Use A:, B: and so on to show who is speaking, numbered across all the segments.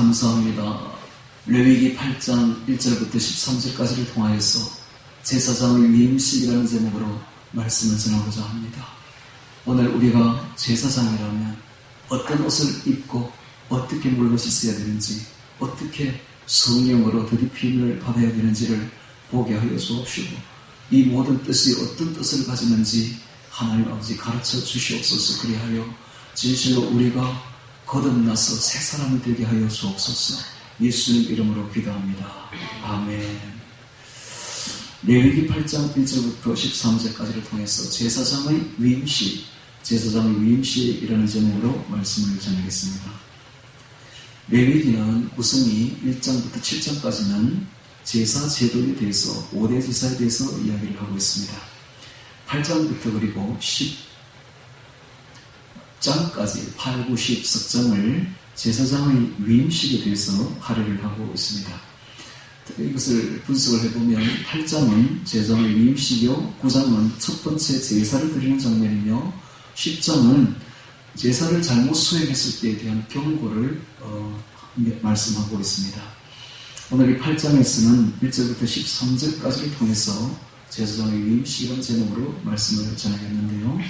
A: 감사합니다. 레위기 8장 1절부터 13절까지를 통하여서 제사장의 위임식이라는 제목으로 말씀을 전하고자 합니다. 오늘 우리가 제사장이라면 어떤 옷을 입고 어떻게 물로 씻어야 되는지, 어떻게 성령으로 더럽힘을 받아야 되는지를 보게 하여 주옵시고, 이 모든 뜻이 어떤 뜻을 가지는지 하나님 아버지 가르쳐 주시옵소서. 그리하여 진실로 우리가 거듭나서 새 사람이 되게 하여 주옵소서. 예수님 이름으로 기도합니다. 아멘. 레위기 8장 1절부터 13절까지를 통해서 제사장의 위임식이라는 제목으로 말씀을 전하겠습니다. 레위기는 구성이 1장부터 7장까지는 제사 제도에 대해서 5대 제사에 대해서 이야기를 하고 있습니다. 8장부터 그리고 10장까지 8, 9, 10 석장을 제사장의 위임식에 대해서 할애를 하고 있습니다. 이것을 분석을 해보면 8장은 제사장의 위임식이요, 9장은 첫 번째 제사를 드리는 장면이며 10장은 제사를 잘못 수행했을 때에 대한 경고를 말씀하고 있습니다. 오늘 이 8장에서는 1절부터 13절까지를 통해서 제사장의 위임식이라는 제목으로 말씀을 전하겠는데요.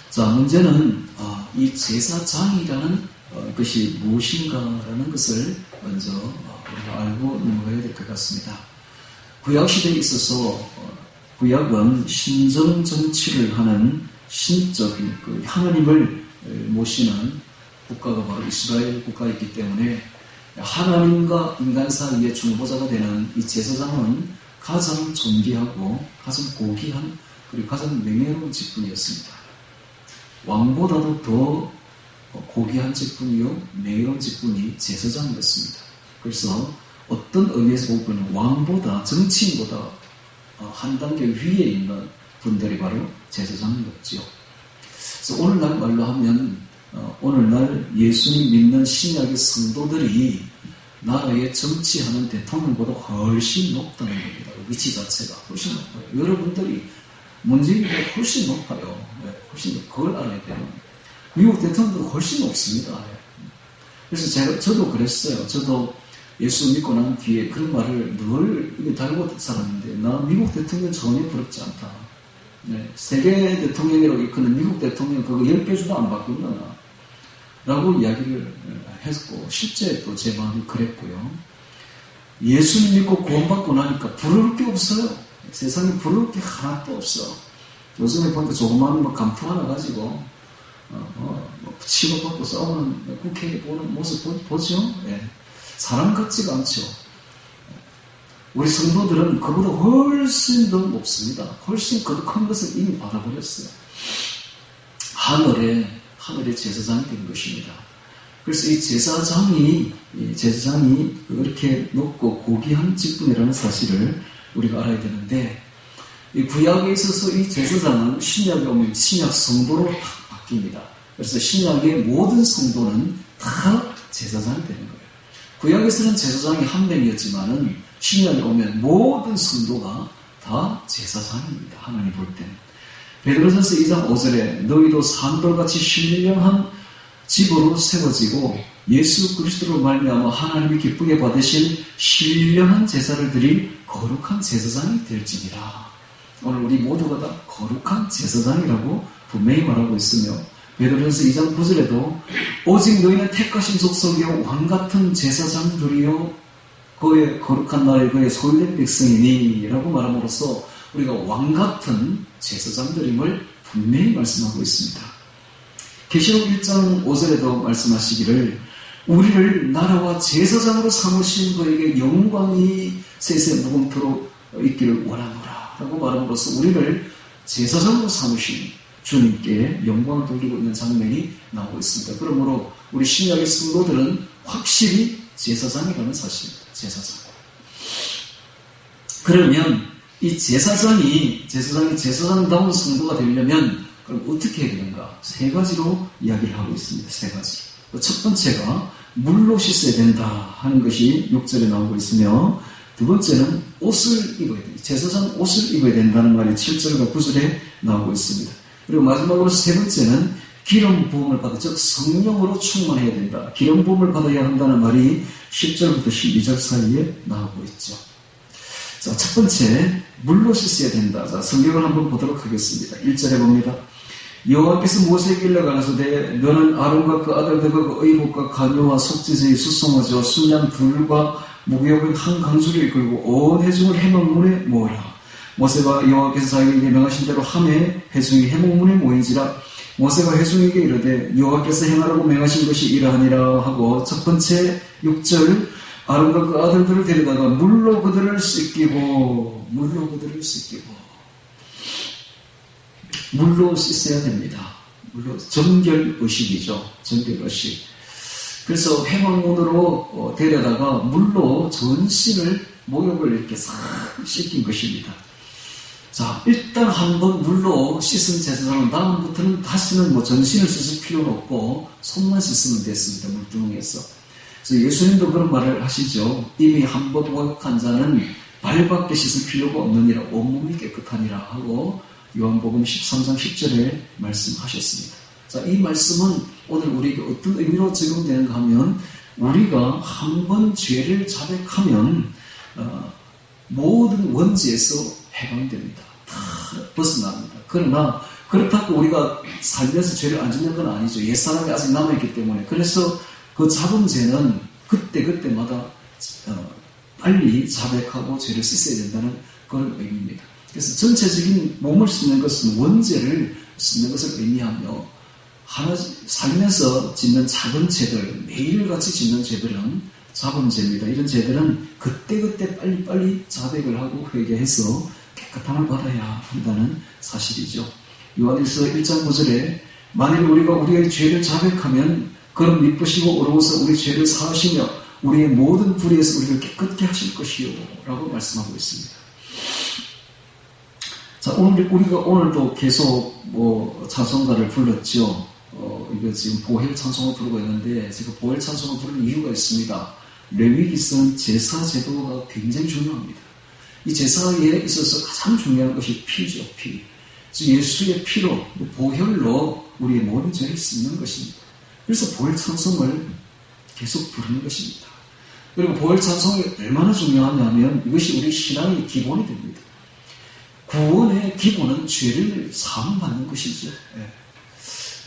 A: 자, 문제는 이 제사장이라는 것이 무엇인가라는 것을 먼저 우리가 알고 넘어가야 될 것 같습니다. 구약시대에 있어서 구약은 신정정치를 하는 신적인 하나님을 모시는 국가가 바로 이스라엘 국가이기 때문에 하나님과 인간 사이의 중보자가 되는 이 제사장은 가장 존귀하고 가장 고귀한 그리고 가장 명예로운 직분이었습니다. 왕보다도 더 고귀한 직분이요, 명예로운 직분이 제사장이었습니다. 그래서 어떤 의미에서 보면 왕보다, 정치인보다 한 단계 위에 있는 분들이 바로 제사장이었죠. 그래서 오늘날 말로 하면 오늘날 예수님 믿는 신약의 성도들이 나라에 정치하는 대통령보다 훨씬 높다는 겁니다. 위치 자체가 훨씬 높아요. 여러분들이 문재인보다 훨씬 높아요. 훨씬 높아요. 그걸 알아야 돼요. 미국 대통령보다 훨씬 높습니다. 그래서 저도 그랬어요. 저도 예수 믿고 난 뒤에 그런 말을 늘 달고 살았는데, 나 미국 대통령 전혀 부럽지 않다. 세계 대통령이라고 일컫는 미국 대통령 그거 10개 안 바꾼다 라고 이야기를 했고, 실제 또 제 마음이 그랬고요. 예수님 믿고 구원받고 나니까 부러울 게 없어요. 세상에 부러울 게 하나도 없어. 요즘에 보니까 조그마한 감투 하나 가지고 치고받고 싸우는 국회에 보는 모습 보죠? 예. 사람 같지가 않죠. 우리 성도들은 그보다 훨씬 더 높습니다. 훨씬 거룩한 것을 이미 받아버렸어요. 하늘의 제사장이 된 것입니다. 그래서 이 제사장이 그렇게 높고 고귀한 직분이라는 사실을 우리가 알아야 되는데, 이 구약에 있어서 이 제사장은 신약에 오면 신약 성도로 바뀝니다. 그래서 신약의 모든 성도는 다 제사장이 되는 거예요. 구약에서는 제사장이 한 명이었지만은 신약에 오면 모든 성도가 다 제사장입니다. 하나님 볼 때는. 베드로전서 2장 5절에 너희도 산돌같이 신령한 집으로 세워지고 예수 그리스도로 말미암아 하나님이 기쁘게 받으실 신령한 제사를 드릴 거룩한 제사장이 될지니라. 오늘 우리 모두가 다 거룩한 제사장이라고 분명히 말하고 있으며, 베드로전서 2장 9절에도 오직 너희는 택하신 족속이요 왕같은 제사장들이요 그의 거룩한 나라의 그의 소유된 백성이니 라고 말함으로써 우리가 왕같은 제사장들임을 분명히 말씀하고 있습니다. 계시록 1장 5절에도 말씀하시기를 우리를 나라와 제사장으로 삼으신 그에게 영광이 세세 무궁토록 있기를 원하노라 라고 말함으로써 우리를 제사장으로 삼으신 주님께 영광을 돌리고 있는 장면이 나오고 있습니다. 그러므로 우리 신약의 성도들은 확실히 제사장이라는 사실입니다. 제사장. 그러면 이 제사장이 제사장다운 성도가 되려면 그럼 어떻게 해야 되는가? 세 가지로 이야기를 하고 있습니다. 세 가지. 첫 번째가 물로 씻어야 된다 하는 것이 6절에 나오고 있으며, 두 번째는 옷을 입어야 된다. 제사장 옷을 입어야 된다는 말이 7절과 9절에 나오고 있습니다. 그리고 마지막으로 세 번째는 기름 부음을 받아, 즉 성령으로 충만해야 된다. 기름 부음을 받아야 한다는 말이 10절부터 12절 사이에 나오고 있죠. 자, 첫 번째, 물로 씻어야 된다. 자, 성경을 한번 보도록 하겠습니다. 1절에 봅니다. 여호와께서 모세에게 일러가라사대 너는 아론과 그 아들들과 그 의복과 가녀와 속죄제의 수송아지와 순양 둘과 목욕은 한 강수를 이끌고 온 회중을 해먹문에 모으라. 모세가 여호와께서 자기에게 명하신 대로 함에 회중이 해먹문에 모인지라. 모세가 회중에게 이르되 여호와께서 행하라고 명하신 것이 이러하니라 하고, 첫 번째 6절, 아론과 그 아들들을 데려다가 물로 그들을 씻기고, 물로 씻어야 됩니다. 물로, 정결의식이죠. 정결의식. 그래서 해방문으로 데려다가 물로 전신을, 목욕을 이렇게 싹 씻긴 것입니다. 자, 일단 한번 물로 씻은 제사장은 다음부터는 다시는 전신을 씻을 필요는 없고 손만 씻으면 됐습니다. 물두멍에서. 그래서 예수님도 그런 말을 하시죠. 이미 한번 목욕한 자는 발밖에 씻을 필요가 없느니라, 온몸이 깨끗하니라 하고 요한복음 13장 10절에 말씀하셨습니다. 자, 이 말씀은 오늘 우리에게 어떤 의미로 적용되는가 하면, 우리가 한번 죄를 자백하면 모든 원죄에서 해방됩니다. 다 벗어납니다. 그러나 그렇다고 우리가 살면서 죄를 안 짓는 건 아니죠. 옛사람이 아직 남아있기 때문에. 그래서 그 잡은 죄는 그때마다 빨리 자백하고 죄를 씻어야 된다는 그런 의미입니다. 그래서 전체적인 몸을 씻는 것은 원죄를 씻는 것을 의미하며, 살면서 짓는 작은 죄들, 매일같이 짓는 죄들은 잡은 죄입니다. 이런 죄들은 그때 빨리 자백을 하고 회개해서 깨끗함을 받아야 한다는 사실이죠. 요한일서 1장 9절에 만일 우리가 우리의 죄를 자백하면 그는 미쁘시고 어려워서 우리 죄를 사하시며 우리의 모든 불의에서 우리를 깨끗게 하실 것이요 라고 말씀하고 있습니다. 자, 우리가 오늘도 계속 찬송가를 불렀죠. 이거 지금 보혈 찬송을 부르고 있는데, 제가 보혈 찬송을 부르는 이유가 있습니다. 레위기서는 제사 제도가 굉장히 중요합니다. 이 제사에 있어서 가장 중요한 것이 피죠, 피. 예수의 피로, 보혈로 우리의 모든 죄를 씻는 것입니다. 그래서 보혈 찬송을 계속 부르는 것입니다. 그리고 보혈 찬송이 얼마나 중요하냐면 이것이 우리 신앙의 기본이 됩니다. 구원의 기본은 죄를 사함받는 것이죠.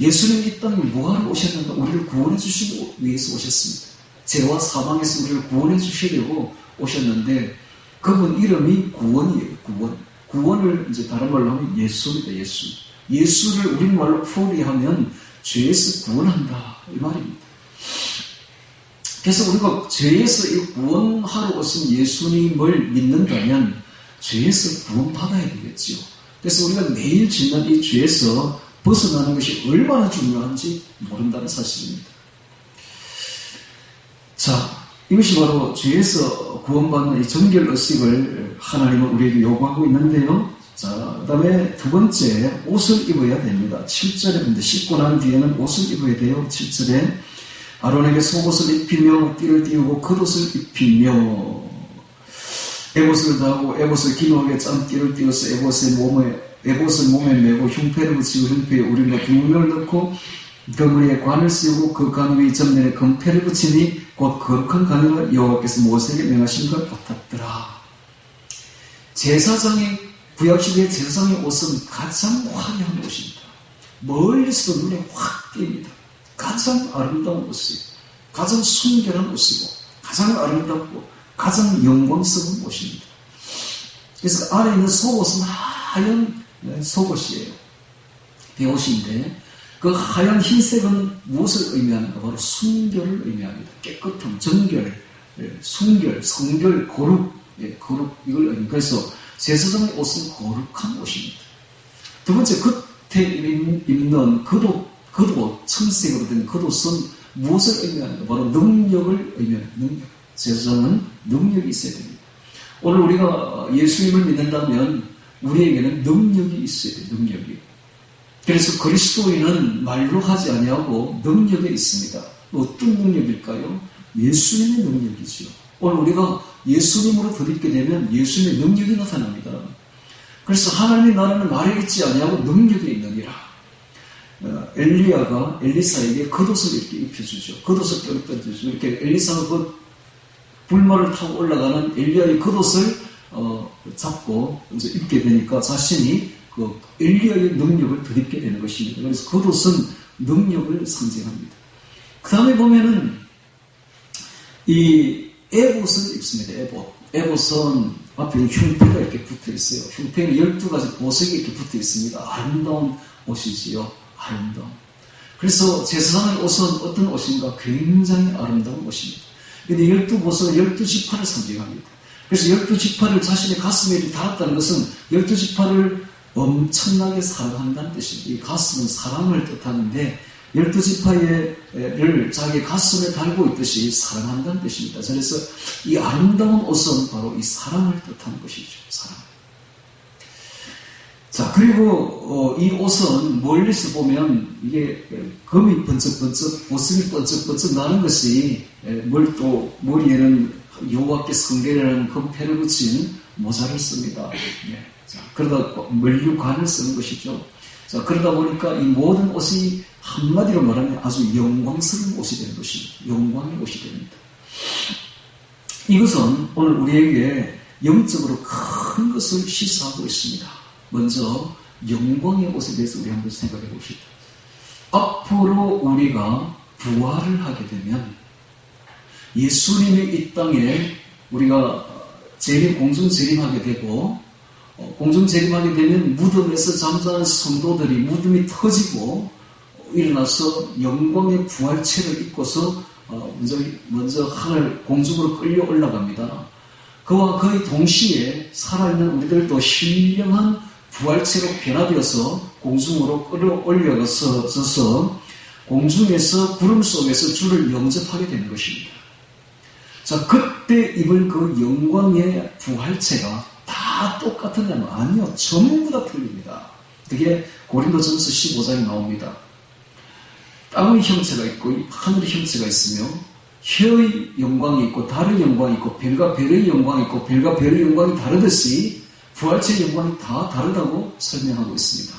A: 예수님이 이 땅에 뭐하러 오셨는가? 우리를 구원해 주시기 위해서 오셨습니다. 죄와 사망에서 우리를 구원해 주시려고 오셨는데, 그분 이름이 구원이에요. 구원을 이제 다른 말로 하면 예수입니다. 예수를 우리말로 풀이하면 죄에서 구원한다, 이 말입니다. 그래서 우리가 죄에서 구원하러 오신 예수님을 믿는다면 죄에서 구원받아야 되겠죠. 그래서 우리가 매일 짓는 이 죄에서 벗어나는 것이 얼마나 중요한지 모른다는 사실입니다. 자, 이것이 바로 죄에서 구원받는 이 정결의식을 하나님은 우리에게 요구하고 있는데요. 자, 그 다음에 두 번째, 옷을 입어야 됩니다. 7절에 보는데, 씻고 난 뒤에는 옷을 입어야 돼요. 7절에 아론에게 속옷을 입히며 띠를 띄우고 겉옷을 입히며 에봇을 다하고 에봇을 기노하게 짠띠를 띄워서 에봇을 몸에 메고 흉패를 붙이고 흉패에 우림과 비문을 넣고 그물에 관을 씌우고 그 관 위 전면에 금패를 붙이니 곧 거룩한 관을 여호와께서 모세에게 명하신 것 같았더라. 제사장의, 구약시대의 제사장의 옷은 가장 화려한 옷입니다. 멀리서도 눈에 확 띕니다. 가장 아름다운 옷이고 가장 순결한 옷이고 가장 아름답고 가장 영광스러운 옷입니다. 그래서 안에 있는 속옷은 하얀 속옷이에요. 배옷인데 그 하얀 흰색은 무엇을 의미하는가? 바로 순결을 의미합니다. 깨끗함, 정결, 순결, 성결, 거룩, 거룩, 이걸 의미합니다. 그래서 제사장의 옷은 거룩한 옷입니다. 두 번째, 겉에 입는 겉옷, 청색으로 된 겉옷은 무엇을 의미하는가? 바로 능력을 의미합니다. 능력. 제사장은 능력이 있어야 됩니다. 오늘 우리가 예수님을 믿는다면 우리에게는 능력이 있어야 돼요. 능력이. 그래서 그리스도인은 말로 하지 아니하고 능력이 있습니다. 어떤 능력일까요? 예수님의 능력이죠. 오늘 우리가 예수님으로 드립게 되면 예수님의 능력이 나타납니다. 그래서 하나님의 나라는 말에 있지 아니하고 능력이 있느니라. 엘리야가 엘리사에게 겉옷을 이렇게 입혀주죠. 겉옷을 입혀주죠. 이렇게 엘리사가 그 불모를 타고 올라가는 엘리야의 겉옷을 잡고 이제 입게 되니까 자신이 그 엘리야의 능력을 덧입게 되는 것입니다. 그래서 겉옷은 능력을 상징합니다. 그 다음에 보면은 이 에봇을 입습니다. 에봇은 앞에 흉패가 이렇게 붙어 있어요. 흉패는 12가지 보석이 이렇게 붙어 있습니다. 아름다운 옷이지요. 아름다움. 그래서 제사장의 옷은 어떤 옷인가? 굉장히 아름다운 옷입니다. 근데 12보석은 12지파를 상징합니다. 그래서 12지파를 자신의 가슴에 달았다는 것은 12지파를 엄청나게 사랑한다는 뜻입니다. 이 가슴은 사랑을 뜻하는데 12지파를 자기 가슴에 달고 있듯이 사랑한다는 뜻입니다. 그래서 이 아름다운 옷은 바로 이 사랑을 뜻하는 것이죠. 사랑. 자, 그리고 이 옷은 멀리서 보면 이게 금이 번쩍번쩍, 보석이 번쩍번쩍 나는 것이 또 머리에는 여호와께 성결이라는 금패를 붙인 모자를 씁니다. 네. 자, 그러다 면류관을 쓰는 것이죠. 자, 그러다 보니까 이 모든 옷이 한마디로 말하면 아주 영광스러운 옷이 되는 것입니다. 영광의 옷이 됩니다. 이것은 오늘 우리에게 영적으로 큰 것을 시사하고 있습니다. 먼저 영광의 옷에 대해서 우리 한번 생각해 봅시다. 앞으로 우리가 부활을 하게 되면 예수님이 이 땅에 우리가 공중 재림하게 되고 공중 재림하게 되면 무덤에서 잠자는 성도들이 무덤이 터지고 일어나서 영광의 부활체를 입고서 먼저 하늘 공중으로 끌려 올라갑니다. 그와 거의 동시에 살아있는 우리들도 신령한 부활체로 변화되어서 공중으로 끌어올려서 공중에서 구름 속에서 주를 영접하게 되는 것입니다. 자, 그때 입을 그 영광의 부활체가 다 똑같으냐면 아니요. 전부 다 틀립니다. 그게 고린도전서 15장에 나옵니다. 땅의 형체가 있고 하늘의 형체가 있으며 혀의 영광이 있고 달의 영광이 있고 별과 별의 영광이 있고 별과 별의 영광이 다르듯이 부활체의 영광이 다 다르다고 설명하고 있습니다.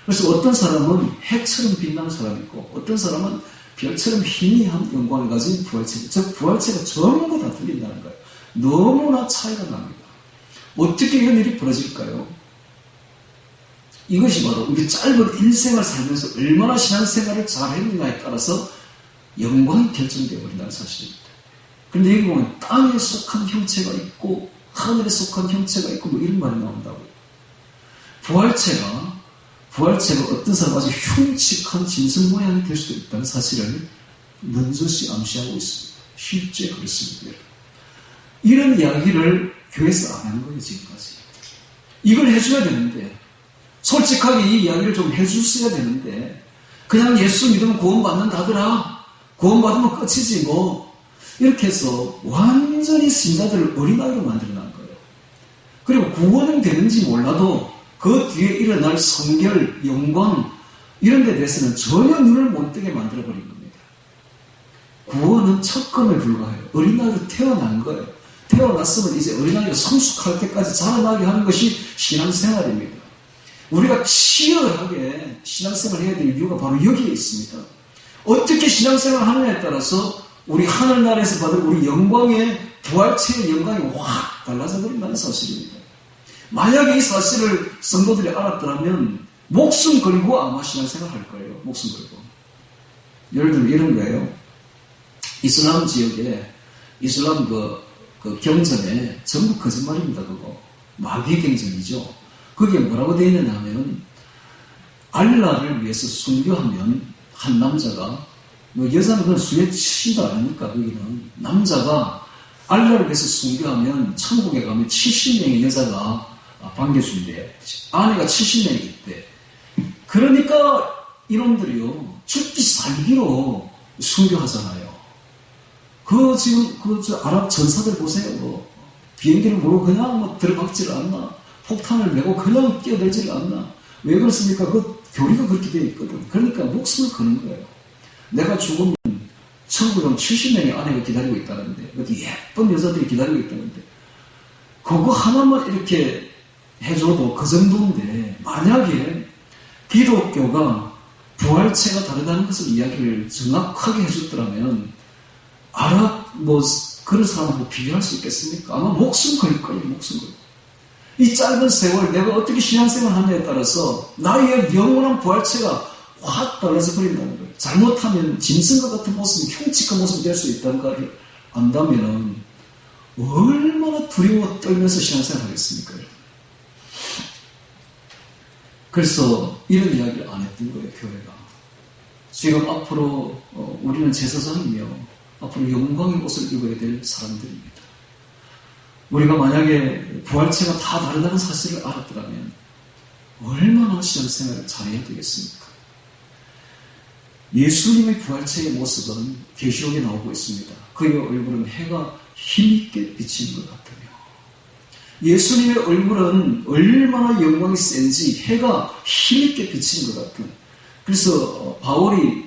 A: 그래서 어떤 사람은 해처럼 빛나는 사람이 있고 어떤 사람은 별처럼 희미한 영광을 가진 부활체, 즉 부활체가 전부 다 틀린다는 거예요. 너무나 차이가 납니다. 어떻게 이런 일이 벌어질까요? 이것이 바로 우리 짧은 일생을 살면서 얼마나 신앙생활을 잘했느냐에 따라서 영광이 결정되어 버린다는 사실입니다. 그런데 여기 보면 땅에 속한 형체가 있고 하늘에 속한 형체가 있고 뭐 이런 말이 나온다고요. 부활체가 어떤 사람 아주 흉측한 짐승 모양이 될 수도 있다는 사실을 넌저시 암시하고 있습니다. 실제 그렇습니다. 이런 이야기를 교회에서 안 하는 거예요, 지금까지. 이걸 해줘야 되는데, 솔직하게 이 이야기를 좀 해줬어야 되는데, 그냥 예수 믿으면 구원받는다더라. 구원받으면 끝이지 뭐. 이렇게 해서 완전히 신자들을 어린아이로 만들어놓은 거예요. 그리고 구원은 되는지 몰라도 그 뒤에 일어날 성결, 영광 이런 데 대해서는 전혀 눈을 못 뜨게 만들어버린 겁니다. 구원은 첫검에 불과해요. 어린아이로 태어난 거예요. 태어났으면 이제 어린아이가 성숙할 때까지 자라나게 하는 것이 신앙생활입니다. 우리가 치열하게 신앙생활을 해야 될 이유가 바로 여기에 있습니다. 어떻게 신앙생활을 하느냐에 따라서 우리 하늘나라에서 받을 우리 영광의 부활체의 영광이 확 달라져 버린다는 사실입니다. 만약에 이 사실을 성도들이 알았더라면 목숨 걸고 아마 신앙생활 할 거예요. 목숨 걸고. 예를 들면 이런 거예요. 이슬람 지역에 이슬람 그 경전에 전부 거짓말입니다. 그거 마귀 경전이죠. 거기에 뭐라고 되어 있느냐 하면 알라를 위해서 순교하면 한 남자가 뭐 여자는 그건 수에 치지도 않으니까 거기는 남자가 알라를 위해서 순교하면 천국에 가면 70명의 여자가 반겨준대요. 아내가 70명이 있대. 그러니까 이놈들이요 죽기 살기로 순교하잖아요. 지금 아랍 전사들 보세요. 비행기를 모르고 그냥 뭐 들어박지를 않나, 폭탄을 메고 그냥 뛰어들지를 않나. 왜 그렇습니까? 그 교리가 그렇게 되어 있거든. 그러니까 목숨을 거는 거예요. 내가 죽으면 천국에 70명의 아내가 기다리고 있다는데, 예쁜 여자들이 기다리고 있다는데, 그거 하나만 이렇게 해줘도 그 정도인데, 만약에 기독교가 부활체가 다르다는 것을 이야기를 정확하게 해줬더라면 그런 사람하고 비교할 수 있겠습니까? 아마 목숨 걸 거예요, 목숨 걸. 이 짧은 세월 내가 어떻게 신앙생활 하느냐에 따라서 나의 영원한 부활체가 확 달라져 버린다는 거예요. 잘못하면 짐승과 같은 모습, 흉측한 모습이 될 수 있다는 걸 안다면 얼마나 두려워 떨면서 신앙생활 하겠습니까? 그래서 이런 이야기를 안 했던 거예요, 교회가. 지금 앞으로 우리는 제사장이며 앞으로 영광의 옷을 입어야 될 사람들입니다. 우리가 만약에 부활체가 다 다르다는 사실을 알았더라면 얼마나 신앙생활을 잘해야 되겠습니까? 예수님의 부활체의 모습은 계시록에 나오고 있습니다. 그의 얼굴은 해가 힘있게 비치는 것 같으며, 예수님의 얼굴은 얼마나 영광이 센지 해가 힘있게 비치는 것 같은. 그래서 바울이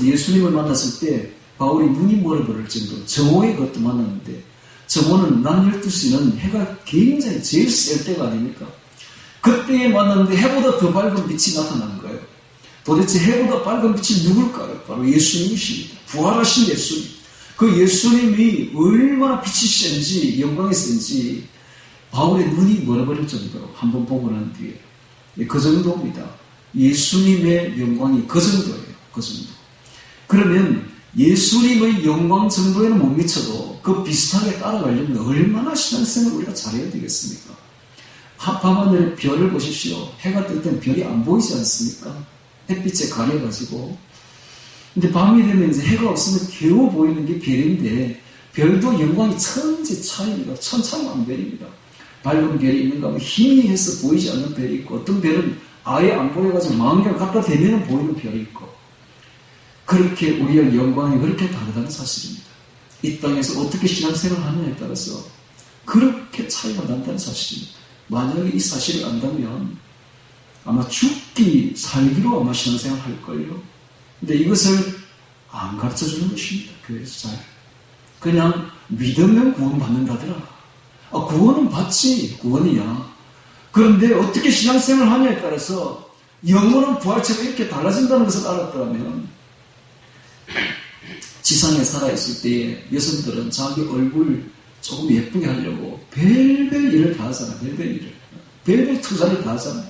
A: 예수님을 만났을 때 바울이 눈이 멀어버릴 정도로 정오에 그것도 만났는데, 정오는 낮 12시는 해가 굉장히 제일 셀 때가 아닙니까? 그때에 만났는데 해보다 더 밝은 빛이 나타나는 거예요. 도대체 해보다 밝은 빛이 누굴까요? 바로 예수님이십니다. 부활하신 예수님. 그 예수님이 얼마나 빛이 센지, 영광이 센지 바울의 눈이 멀어버릴 정도로 한번 보고 난 뒤에 그 정도입니다. 예수님의 영광이 그 정도예요. 그 정도. 그러면 예수님의 영광 정도에는 못 미쳐도 그 비슷하게 따라가려면 얼마나 신앙생활을 우리가 잘해야 되겠습니까? 밤하늘의 별을 보십시오. 해가 뜰 땐 별이 안 보이지 않습니까? 햇빛에 가려가지고. 근데 밤이 되면 이제 해가 없으면 겨우 보이는 게 별인데, 별도 영광이 천지 차이입니다. 천차만별입니다. 밝은 별이 있는가 하면 희미해서 보이지 않는 별이 있고, 어떤 별은 아예 안 보여가지고 망경 갖다 대면 보이는 별이 있고, 그렇게 우리의 영광이 그렇게 다르다는 사실입니다. 이 땅에서 어떻게 신앙생활을 하느냐에 따라서 그렇게 차이가 난다는 사실입니다. 만약에 이 사실을 안다면 아마 죽기 살기로 아마 신앙생활 할걸요. 근데 이것을 안 가르쳐주는 것입니다. 교회에서 잘. 그냥 믿으면 구원받는다더라. 구원은 받지. 구원이야. 그런데 어떻게 신앙생활을 하냐에 따라서 영원한 부활체가 이렇게 달라진다는 것을 알았더라면, 지상에 살아있을 때 여성들은 자기 얼굴 조금 예쁘게 하려고 별별 일을 다 하잖아요. 별별 일을. 별별 투자를 다 하잖아요.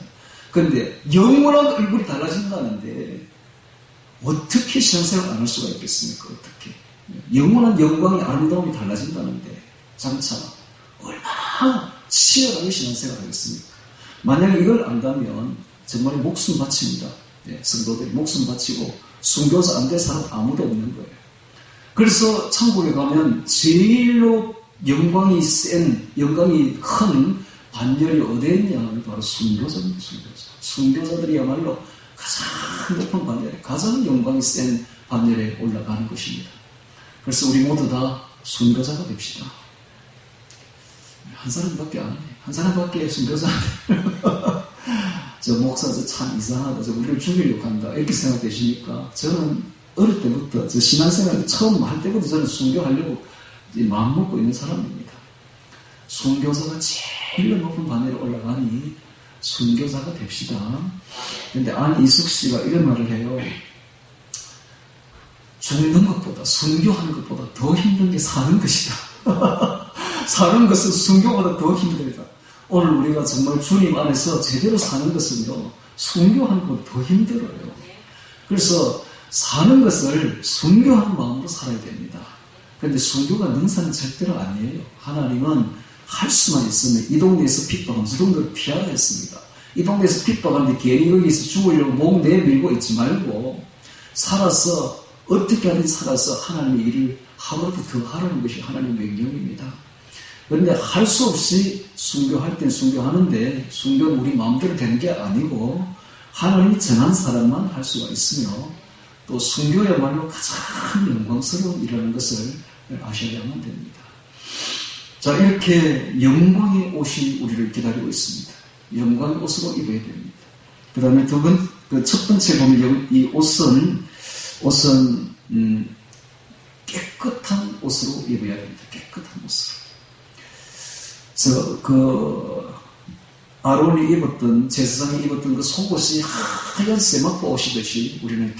A: 그런데 영원한 얼굴이 달라진다는데 어떻게 신앙생활을 안 할 수가 있겠습니까? 어떻게. 영원한 영광의 아름다움이 달라진다는데 장차 얼마나 치열하게 신앙생활을 하겠습니까? 만약에 이걸 안다면 정말 목숨 바칩니다. 성도들이 목숨 바치고 순교자 안 될 사람 아무도 없는 거예요. 그래서 천국에 가면 제일로 영광이 큰 반열이 어디에 있냐 하면 바로 순교자입니다. 순교자들이야말로 가장 높은 반열에, 가장 영광이 센 반열에 올라가는 것입니다. 그래서 우리 모두 다 순교자가 됩시다. 한 사람밖에 안 해. 한 사람밖에 순교자 안 해. 저 목사 참 이상하다. 저 우리를 죽이려고 한다. 이렇게 생각되십니까? 저는 어릴 때부터, 저 신앙생활 처음 할 때부터 저는 순교하려고 마음 먹고 있는 사람입니다. 순교자가 제일 높은 반열에 올라가니 순교자가 됩시다. 그런데 안이숙 씨가 이런 말을 해요. 죽는 것보다, 순교하는 것보다 더 힘든 게 사는 것이다. 사는 것은 순교보다 더 힘들다. 오늘 우리가 정말 주님 안에서 제대로 사는 것은요, 순교하는 것보다 더 힘들어요. 그래서 사는 것을 순교하는 마음으로 살아야 됩니다. 그런데 순교가 능사는 절대로 아니에요. 하나님은 할 수만 있으면 이 동네에서 핍박하면 저 동네를 피하라 했습니다. 이 동네에서 핍박하는데 괜히 여기서 죽으려고 목 내밀고 있지 말고 살아서, 어떻게 하든지 살아서 하나님의 일을 하루라도 더 하라는 것이 하나님의 명령입니다. 그런데 할 수 없이 순교할 땐 순교하는데, 순교는 우리 마음대로 되는 게 아니고 하나님이 정한 사람만 할 수가 있으며, 또 순교야말로 가장 영광스러운 일이라는 것을 아셔야만 됩니다. 자, 이렇게 영광의 옷이 우리를 기다리고 있습니다. 영광의 옷으로 입어야 됩니다. 그 다음에 첫 번째 보면 이 옷은 깨끗한 옷으로 입어야 됩니다. 깨끗한 옷으로. 아론이 입었던, 제사장이 입었던 그 속옷이 하얀 세마포 옷이듯이 우리는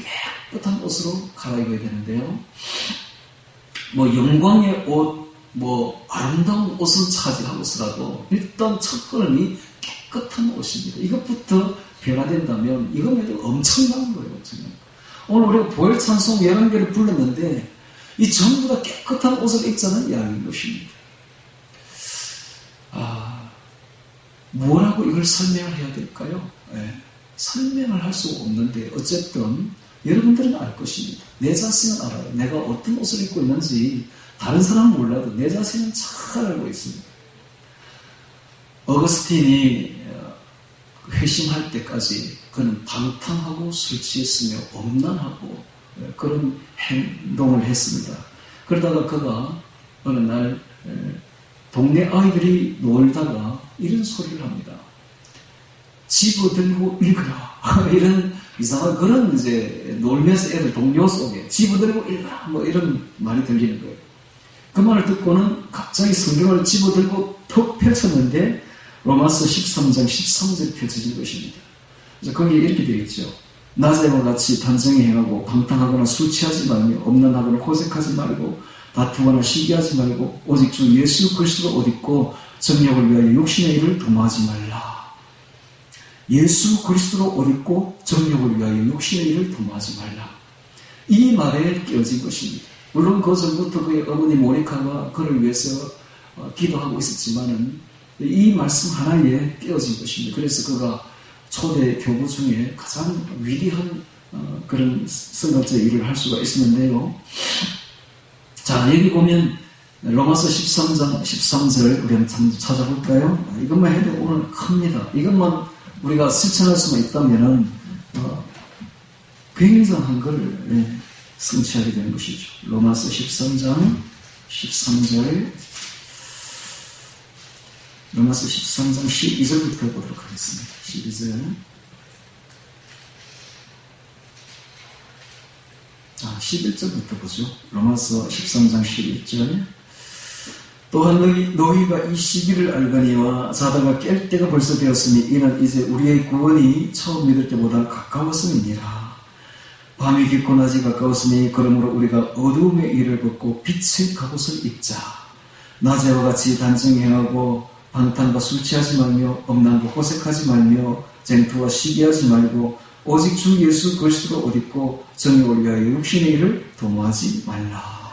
A: 깨끗한 옷으로 갈아입어야 되는데요. 영광의 옷, 아름다운 옷은 차지하고서라도 일단 첫걸음이 깨끗한 옷입니다. 이것부터 변화된다면 이거는 엄청난 거예요. 지금. 오늘 우리가 보혈 찬송 11개를 불렀는데 이 전부 다 깨끗한 옷을 입자는 이야기인 것입니다. 뭐라고 이걸 설명을 해야 될까요? 설명을 할 수 없는데 어쨌든 여러분들은 알 것입니다. 내 자신은 알아요. 내가 어떤 옷을 입고 있는지 다른 사람은 몰라도 내 자신은 잘 알고 있습니다. 어거스틴이 회심할 때까지 그는 방탕하고 술 취했으며 엄난하고 그런 행동을 했습니다. 그러다가 그가 어느 날 동네 아이들이 놀다가 이런 소리를 합니다. 집어들고 읽으라. 이런 이상한 그런 이제 놀면서 애들 동료 속에 집어들고 읽으라. 이런 말이 들리는 거예요. 그 말을 듣고는 갑자기 성경을 집어들고 턱 펼쳤는데 로마서 13장 13절 펼쳐진 것입니다. 그래서 거기에 이렇게 되어 있죠. 낮에와 같이 단정히 행하고 방탕하거나 술 취하지 말며 엄난하거나 호색하지 말고 다투거나 시기하지 말고 오직 주 예수 그리스도를 옷 입고 정욕을 위하여 육신의 일을 도모하지 말라. 예수 그리스도로 옷 입고 정욕을 위하여 육신의 일을 도모하지 말라. 이 말에 끼어진 것입니다. 물론 그 전부터 그의 어머니 모니카가 그를 위해서 기도하고 있었지만은 이 말씀 하나에 끼어진 것입니다. 그래서 그가 초대 교부 중에 가장 위대한 그런 선교제 일을 할 수가 있었는데요. 자, 여기 보면 로마서 13장 13절 우리 한번 찾아볼까요? 이것만 해도 오늘 큽니다. 이것만 우리가 실천할 수만 있다면은 굉장한 걸 성취하게 되는 것이죠. 로마서 13장 13절 로마서 13장 12절부터 보도록 하겠습니다. 12절 11절부터 보죠. 로마서 13장 11절 또한 너희가 이 시기를 알거니와 자다가 깰 때가 벌써 되었으니 이는 이제 우리의 구원이 처음 믿을 때보다 가까웠음이니라. 밤이 깊고 낮이 가까웠으니 그러므로 우리가 어두움의 일을 벗고 빛의 갑옷을 입자. 낮에와 같이 단정히 행하고 방탕과 술 취하지 말며 엄난과 호색하지 말며 쟁투와 시기하지 말고 오직 주 예수 그리스도로 옷 입고 정욕을 위하여 육신의 일을 도모하지 말라.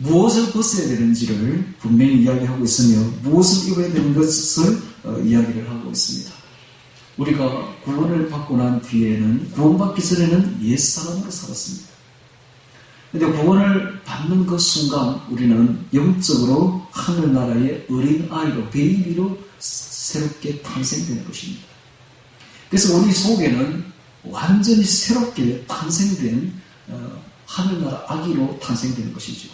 A: 무엇을 벗어야 되는지를 분명히 이야기하고 있으며 무엇을 입어야 되는 것을 이야기를 하고 있습니다. 우리가 구원을 받고 난 뒤에는 구원받기 전에는 옛사람으로 살았습니다. 그런데 구원을 받는 그 순간 우리는 영적으로 하늘나라의 어린아이로 베이비로 새롭게 탄생되는 것입니다. 그래서 우리 속에는 완전히 새롭게 탄생된 하늘나라 아기로 탄생되는 것이죠.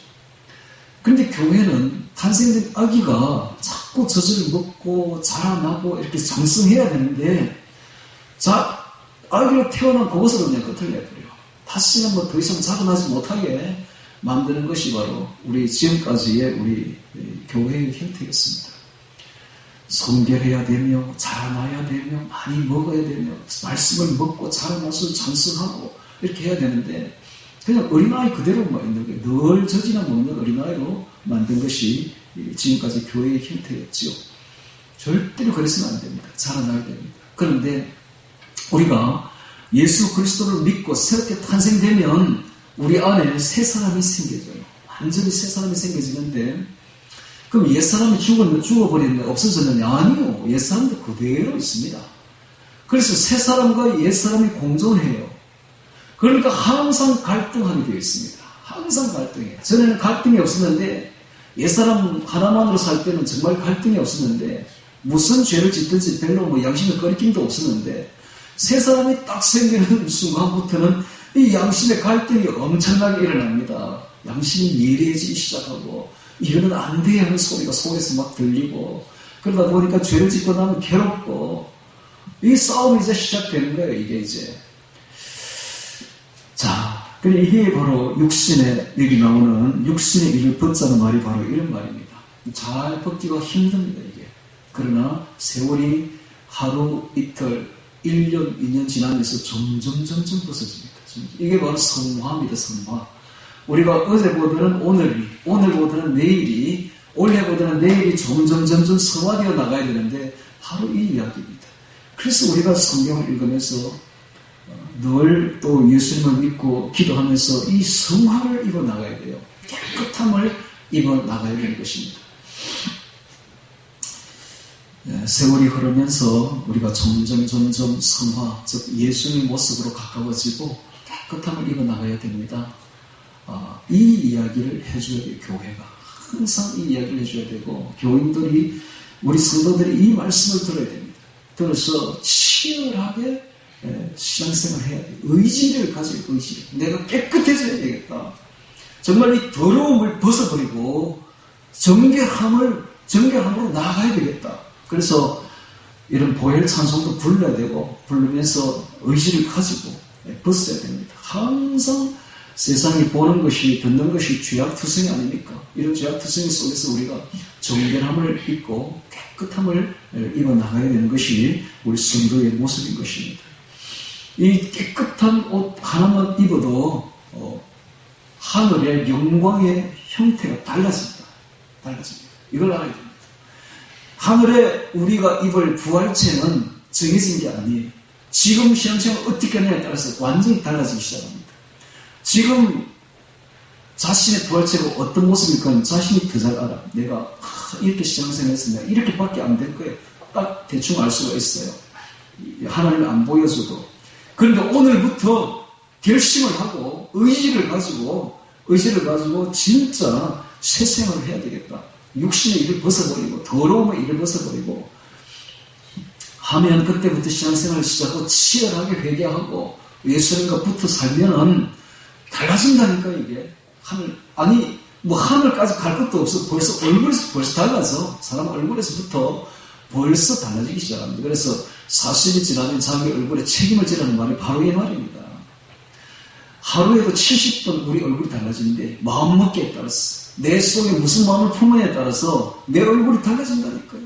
A: 그런데 교회는 탄생된 아기가 자꾸 젖을 먹고 자라나고 이렇게 장성해야 되는데 아기로 태어난 그것으로 그냥 끝을 내버려요. 다시는 더 이상 자라나지 못하게 만드는 것이 바로 우리 지금까지의 우리 교회의 형태였습니다. 성결해야 되며 자라나야 되며 많이 먹어야 되며 말씀을 먹고 자라나서 장성하고 이렇게 해야 되는데 그냥 어린아이 그대로만 있는 거예요. 늘 젖이나 먹는 어린아이로 만든 것이 지금까지 교회의 형태였지요. 절대로 그래서는 안 됩니다. 자라나야 됩니다. 그런데 우리가 예수 그리스도를 믿고 새롭게 탄생되면 우리 안에 새 사람이 생겨져요. 완전히 새 사람이 생겨지는데 그럼 옛사람이 죽어버리는데 없어졌느냐? 아니요. 옛사람도 그대로 있습니다. 그래서 새 사람과 옛사람이 공존해요. 그러니까 항상 갈등하게 되어 있습니다. 항상 갈등해요. 전에는 갈등이 없었는데 옛사람 하나만으로 살 때는 정말 갈등이 없었는데 무슨 죄를 짓든지 별로 양심의 거리낌도 없었는데 새 사람이 딱 생기는 순간부터는 이 양심의 갈등이 엄청나게 일어납니다. 양심이 예리해지기 시작하고 이거는 안 돼 하는 소리가 속에서 막 들리고 그러다 보니까 죄를 짓고 나면 괴롭고 이 싸움이 이제 시작되는 거예요. 이게 이제 자, 그래 이게 바로 육신의 여기 나오는 육신의 일을 벗자는 말이 바로 이런 말입니다. 잘 벗기가 힘듭니다. 이게 그러나 세월이 하루, 이틀, 1년, 2년 지나면서 점점 벗어집니다. 이게 바로 성화입니다. 성화. 우리가 어제보다는 오늘이, 오늘보다는 내일이, 올해보다는 내일이 점점 성화되어 나가야 되는데 바로 이 이야기입니다. 그래서 우리가 성경을 읽으면서 늘 또 예수님을 믿고 기도하면서 이 성화를 입어 나가야 돼요. 깨끗함을 입어 나가야 되는 것입니다. 세월이 흐르면서 우리가 점점 성화, 즉 예수님 모습으로 가까워지고 깨끗함을 입어 나가야 됩니다. 이 이야기를 해줘야 돼요. 교회가 항상 이 이야기를 해줘야 되고, 교인들이, 우리 성도들이 이 말씀을 들어야 됩니다. 들어서 치열하게 신앙생활을 해야 돼요. 의지를 가지고, 의지를. 내가 깨끗해져야 되겠다. 정말 이 더러움을 벗어버리고 정결함으로 나아가야 되겠다. 그래서 이런 보혈 찬송도 불러야 되고, 부르면서 의지를 가지고 벗어야 됩니다. 항상 세상이 보는 것이, 듣는 것이 죄악투성이 아닙니까? 이런 죄악투성이 속에서 우리가 정결함을 입고 깨끗함을 입어 나가야 되는 것이 우리 성도의 모습인 것입니다. 이 깨끗한 옷 하나만 입어도 하늘의 영광의 형태가 달라집니다. 이걸 알아야 됩니다. 하늘에 우리가 입을 부활체는 정해진 게 아니에요. 지금 신앙생활을 어떻게 하느냐에 따라서 완전히 달라지기 시작합니다. 지금 자신의 부활체가 어떤 모습일까 자신이 더 잘 알아. 내가 이렇게 신앙생활했으면 내가 이렇게밖에 안 될 거예요. 딱 대충 알 수가 있어요. 하나님이 안 보여줘도. 그런데 오늘부터 결심을 하고 의지를 가지고 진짜 새 생활을 해야 되겠다. 육신의 일을 벗어버리고 더러움의 일을 벗어버리고 하면 그때부터 신앙생활을 시작하고 치열하게 회개하고 예수님과 붙어 살면은 달라진다니까. 이게 하늘까지 갈 것도 없어. 벌써 얼굴에서 벌써 달라져. 사람 얼굴에서부터 벌써 달라지기 시작합니다. 그래서 40이 지나면 자기 얼굴에 책임을 지라는 말이 바로 이 말입니다. 하루에도 70번 우리 얼굴이 달라지는데 마음먹기에 따라서, 내 속에 무슨 마음을 품느냐에 따라서 내 얼굴이 달라진다니까요.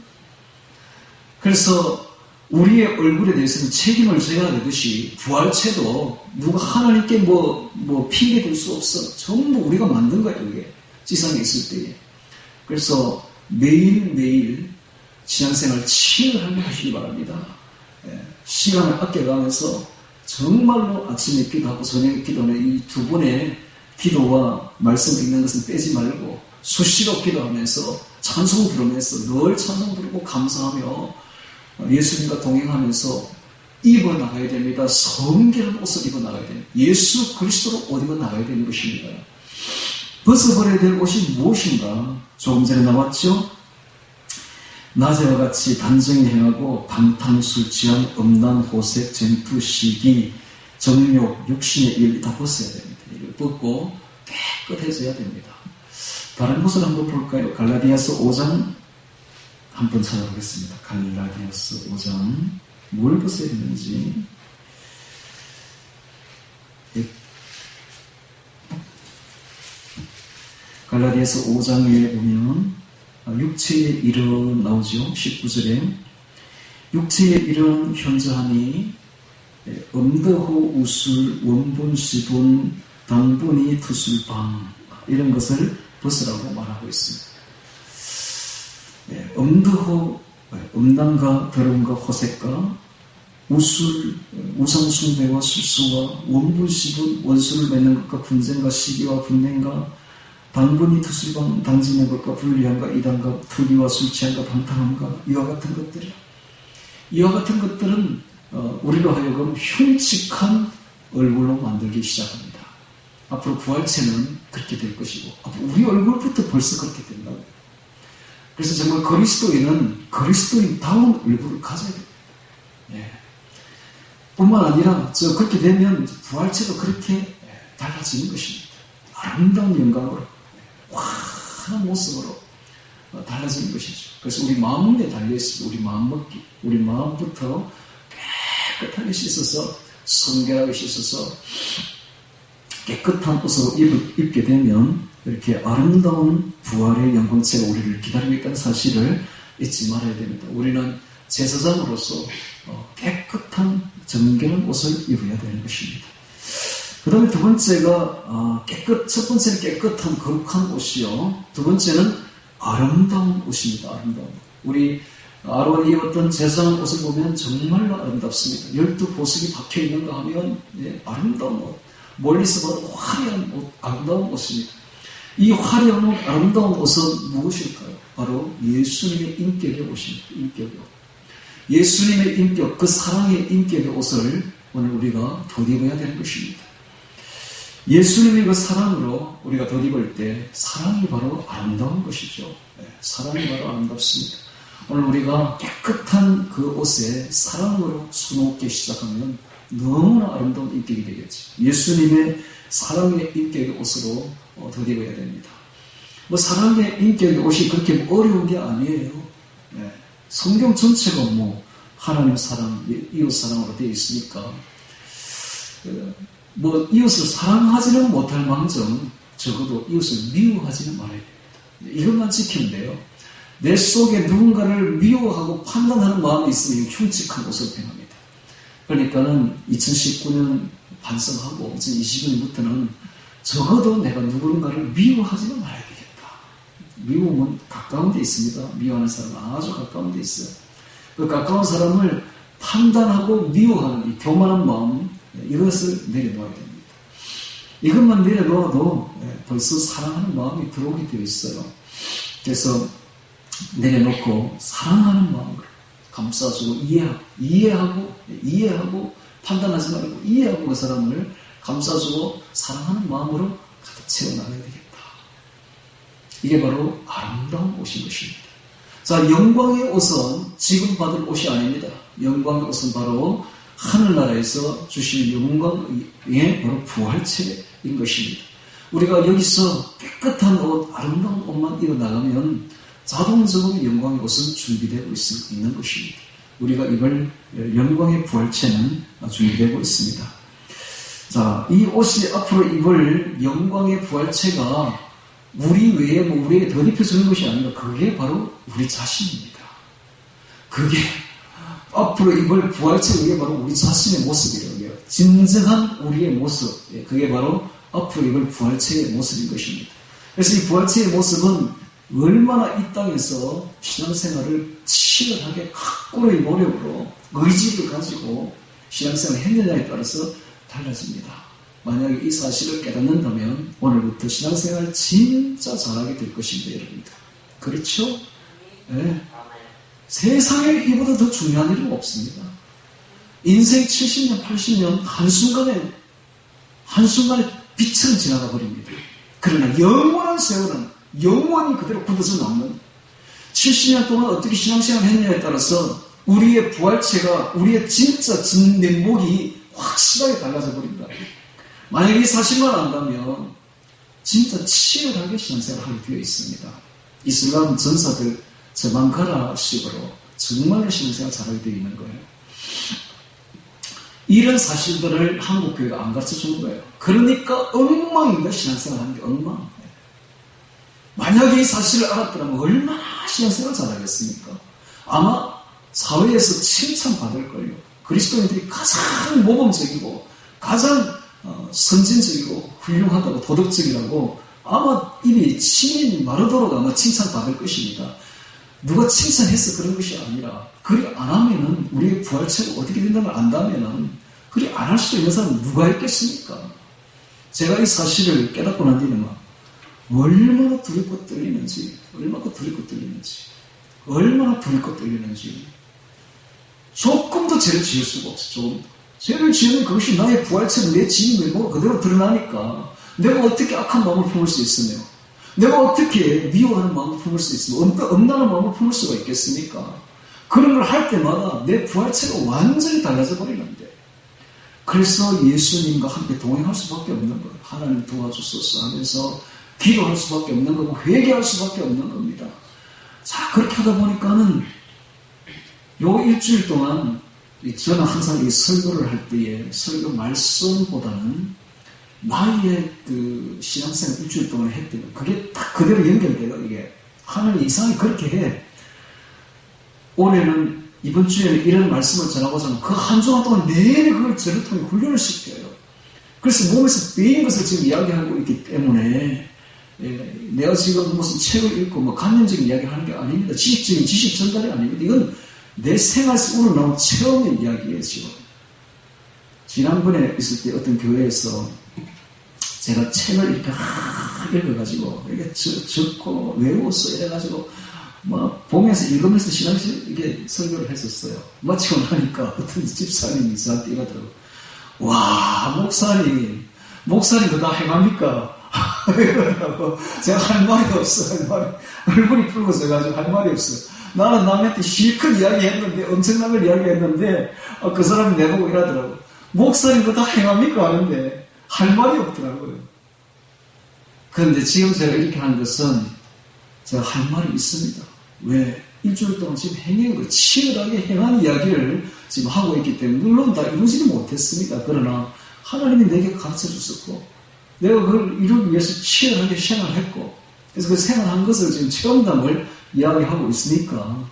A: 그래서 우리의 얼굴에 대해서는 책임을 져야 되듯이 부활체도 누가 하나님께 핑계 댈 수 없어. 전부 우리가 만든 거예요. 이게 지상에 있을 때에. 그래서 매일매일 신앙생활 치열하게 하시기 바랍니다. 시간을 아껴가면서 정말로 아침에 기도하고 저녁에 기도하는 이 두 번의 기도와 말씀 읽는 것은 빼지 말고 수시로 기도하면서 찬송 부르면서 늘 찬송 부르고 감사하며 예수님과 동행하면서 입어 나가야 됩니다. 성결한 옷을 입어 나가야 됩니다. 예수 그리스도로 옷 입어 나가야 되는 것입니다. 벗어버려야 될 옷이 무엇인가? 조금 전에 나왔죠? 낮에와 같이 단정히 행하고 방탕술 취한 음란 호색 전투 시기 정욕 육신의 일 다 벗어야 됩니다. 이걸 벗고 깨끗해져야 됩니다. 다른 곳을 한번 볼까요? 갈라디아서 5장 한번 찾아보겠습니다. 갈라디아서 5장 뭘 벗어야 되는지. 갈라디아서 5장에 보면 육체의 일은 나오죠. 19절에 육체의 일은 현저하니 음드호 우술 원분 시분 당분이 투술방 이런 것을 벗으라고 말하고 있습니다. 음드호 음란과 더러움과 호색과 우술 우상숭배와 술수와 원분 시분 원수를 맺는 것과 분쟁과 시기와 분냉과 당분이 투술방 당지는 것과 불리함과 이단과 투기와 술취함과 방탕함과 이와 같은 것들이야. 이와 같은 것들은 우리로 하여금 흉측한 얼굴로 만들기 시작합니다. 앞으로 부활체는 그렇게 될 것이고 우리 얼굴부터 벌써 그렇게 된다고. 그래서 정말 그리스도인은 그리스도인다운 얼굴을 가져야 됩니다. 뿐만 아니라 그렇게 되면 부활체도 그렇게 달라지는 것입니다. 아름다운 영광으로 환한 모습으로 달라지는 것이죠. 그래서 우리 마음에 달려있습니다. 우리 마음먹기, 우리 마음부터 깨끗하게 씻어서 성결하게 씻어서 깨끗한 옷을 입게 되면 이렇게 아름다운 부활의 영광체가 우리를 기다리고 있다는 사실을 잊지 말아야 됩니다. 우리는 제사장으로서 깨끗한 정결한 옷을 입어야 되는 것입니다. 그 다음에 두 번째가 첫 번째는 깨끗한 거룩한 옷이요. 두 번째는 아름다운 옷입니다. 아름다운. 우리 아론이 입었던 제사장 옷을 보면 정말로 아름답습니다. 12보석이 박혀 있는가 하면 아름다운 옷. 멀리서 봐도 화려한 옷, 아름다운 옷입니다. 이 화려한 옷, 아름다운 옷은 무엇일까요? 바로 예수님의 인격의 옷입니다. 인격의 옷. 예수님의 인격, 그 사랑의 인격의 옷을 오늘 우리가 덧입어야 되는 것입니다. 예수님의 그 사랑으로 우리가 덧입을 때 사랑이 바로 아름다운 것이죠. 사랑이 바로 아름답습니다. 오늘 우리가 깨끗한 그 옷에 사랑으로 수놓기 시작하면 너무나 아름다운 인격이 되겠죠. 예수님의 사랑의 인격의 옷으로 덧입어야 됩니다. 사랑의 인격의 옷이 그렇게 어려운 게 아니에요. 성경 전체가 하나님 사랑, 이웃 사랑으로 되어 있으니까 이웃을 사랑하지는 못할 망정 적어도 이웃을 미워하지는 말아야 됩니다. 이것만 지키면 돼요. 내 속에 누군가를 미워하고 판단하는 마음이 있으면 흉측한 옷으로 변합니다. 그러니까는 2019년 반성하고 2020년부터는 적어도 내가 누군가를 미워하지는 말아야 되겠다. 미움은 가까운 데 있습니다. 미워하는 사람은 아주 가까운 데 있어요. 그 가까운 사람을 판단하고 미워하는 이 교만한 마음, 이것을 내려놓아야 됩니다. 이것만 내려놓아도 벌써 사랑하는 마음이 들어오게 되어 있어요. 그래서 내려놓고 사랑하는 마음으로 감싸주고 이해하고 판단하지 말고 이해하고 그 사람을 감싸주고 사랑하는 마음으로 가득 채워나가야 되겠다. 이게 바로 아름다운 옷인 것입니다. 자, 영광의 옷은 지금 받을 옷이 아닙니다. 영광의 옷은 바로 하늘나라에서 주신 영광의 바로 부활체인 것입니다. 우리가 여기서 깨끗한 옷, 아름다운 옷만 입어나가면 자동적으로 영광의 옷은 준비되고 있는 것입니다. 우리가 입을 영광의 부활체는 준비되고 있습니다. 자, 이 옷이 앞으로 입을 영광의 부활체가 우리 외에 우리에게 덧입혀지는 것이 아니라 그게 바로 우리 자신입니다. 그게 앞으로 입을 부활체 그게 바로 우리 자신의 모습이라고 해요. 진정한 우리의 모습, 그게 바로 앞으로 입을 부활체의 모습인 것입니다. 그래서 이 부활체의 모습은 얼마나 이 땅에서 신앙생활을 치열하게 각고의 노력으로 의지를 가지고 신앙생활을 했느냐에 따라서 달라집니다. 만약에 이 사실을 깨닫는다면 오늘부터 신앙생활을 진짜 잘하게 될 것입니다, 여러분들. 그렇죠? 네. 세상에 이보다 더 중요한 일은 없습니다. 인생 70년, 80년 한순간에 빛은 지나가 버립니다. 그러나 영원한 세월은 영원히 그대로 굳어서 남는 70년 동안 어떻게 신앙생활을 했느냐에 따라서 우리의 부활체가 우리의 진짜 진면목이 확실하게 달라져 버린다. 만약에 이 사실만 안다면 진짜 치열하게 신앙생활을 하게 되어 있습니다. 이슬람 전사들 저만가라 식으로 정말로 신앙생활 잘하게 되어 있는 거예요. 이런 사실들을 한국교회가 안 가르쳐 주는 거예요. 그러니까 엉망입니다. 신앙생활 하는 게 엉망. 만약에 이 사실을 알았더라면 얼마나 신앙생활 잘하겠습니까? 아마 사회에서 칭찬받을걸요. 그리스도인들이 가장 모범적이고 가장 선진적이고 훌륭하다고 도덕적이라고 아마 입이 침이 마르도록 아마 칭찬받을 것입니다. 누가 칭찬해서 그런 것이 아니라 그리 안 하면은 우리의 부활체가 어떻게 된다는 걸 안다면은 그리 안 할 수 있는 사람은 누가 있겠습니까? 제가 이 사실을 깨닫고 난 뒤에는 얼마나 두렵고 떨리는지 조금도 죄를 지을 수가 없어. 죄를 지으면 그것이 나의 부활체는 내 진의 면모가 그대로 드러나니까 내가 어떻게 악한 마음을 품을 수 있으며 내가 어떻게 미워하는 마음을 품을 수 있으며 엄란한 마음을 품을 수가 있겠습니까? 그런 걸 할 때마다 내 부활체가 완전히 달라져 버리는데 그래서 예수님과 함께 동행할 수밖에 없는 거예요. 하나님 도와주소서 하면서 기도할 수밖에 없는 거고 회개할 수밖에 없는 겁니다. 자, 그렇게 하다 보니까는 요 일주일 동안 저는 항상 이 설교를 할 때에 설교 말씀보다는 나의 그 신앙생활 일주일 동안 했더니 그게 딱 그대로 연결돼요. 이게 하나님 이상하게 그렇게 해. 올해는 이번 주에는 이런 말씀을 전하고자 하면 그 한 주간 동안 내내 그걸 저를 통해 훈련을 시켜요. 그래서 몸에서 배인 것을 지금 이야기하고 있기 때문에 내가 지금 무슨 책을 읽고 뭐 관념적인 이야기를 하는 게 아닙니다. 지식적인 지식 전달이 아닙니다. 이건 내 생활에서 우러나온 체험의 이야기예요. 지금 지난번에 있을 때 어떤 교회에서 제가 책을 이렇게 읽어가지고 이렇게 적고 외웠어 이래가지고 막 보면서 읽으면서 신앙에서 이게 설교를 했었어요. 마치고 나니까 어떤 집사님이 저한테 이러더라고요. 와, 목사님 그거 다 행합니까? 이러더라고. 제가 할 말이 없어. 얼굴이 붉어져가지고 할 말이 없어. 나는 남한테 실컷 이야기했는데, 엄청난 걸 이야기했는데, 그 사람이 내보고 이러더라고. 목사님 그거 다 행합니까? 하는데, 할 말이 없더라고요. 그런데 지금 제가 이렇게 하는 것은, 제가 할 말이 있습니다. 왜? 일주일 동안 지금 행한 거, 치열하게 행한 이야기를 지금 하고 있기 때문에, 물론 다 이루지는 못했습니다. 그러나, 하나님이 내게 가르쳐 줬었고, 내가 그걸 이루기 위해서 치열하게 생활했고, 그래서 그 생활한 것을 지금 체험담을 이야기하고 있으니까,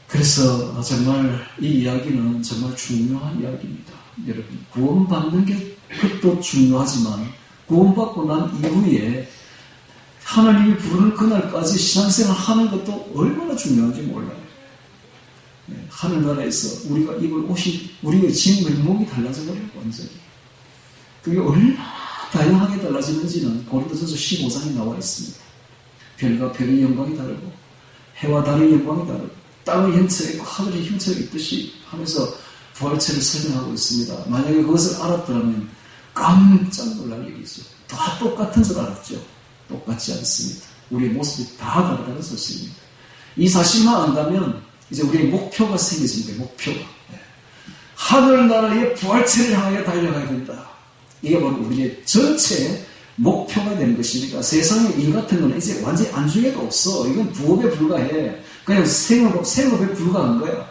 A: 그래서 정말 이 이야기는 정말 중요한 이야기입니다. 여러분, 구원받는 게 그것도 중요하지만, 구원받고 난 이후에 하나님이 부르는 그날까지 신앙생활 하는 것도 얼마나 중요한지 몰라요. 하늘나라에서 우리가 입을 옷이, 우리의 진 면목이 달라져 버려요, 완전히. 그게 얼마나 다양하게 달라지는지는 고린도전서 15장에 나와 있습니다. 별과 별의 영광이 다르고, 해와 달의 영광이 다르고, 땅의 형체가 있고, 하늘의 형체가 있듯이 하면서 부활체를 설명하고 있습니다. 만약에 그것을 알았더라면 깜짝 놀랄 일이죠. 다 똑같은 줄 알았죠. 똑같지 않습니다. 우리의 모습이 다 다르다는 사실입니다. 이 사실만 안다면 이제 우리의 목표가 생겨집니다. 목표가. 하늘나라의 부활체를 향하여 달려가야 된다. 이게 바로 우리의 전체 목표가 되는 것입니다. 세상에 일 같은 거는 이제 완전히 안중에도 없어. 이건 부업에 불과해. 그냥 생업에 불과한 거야.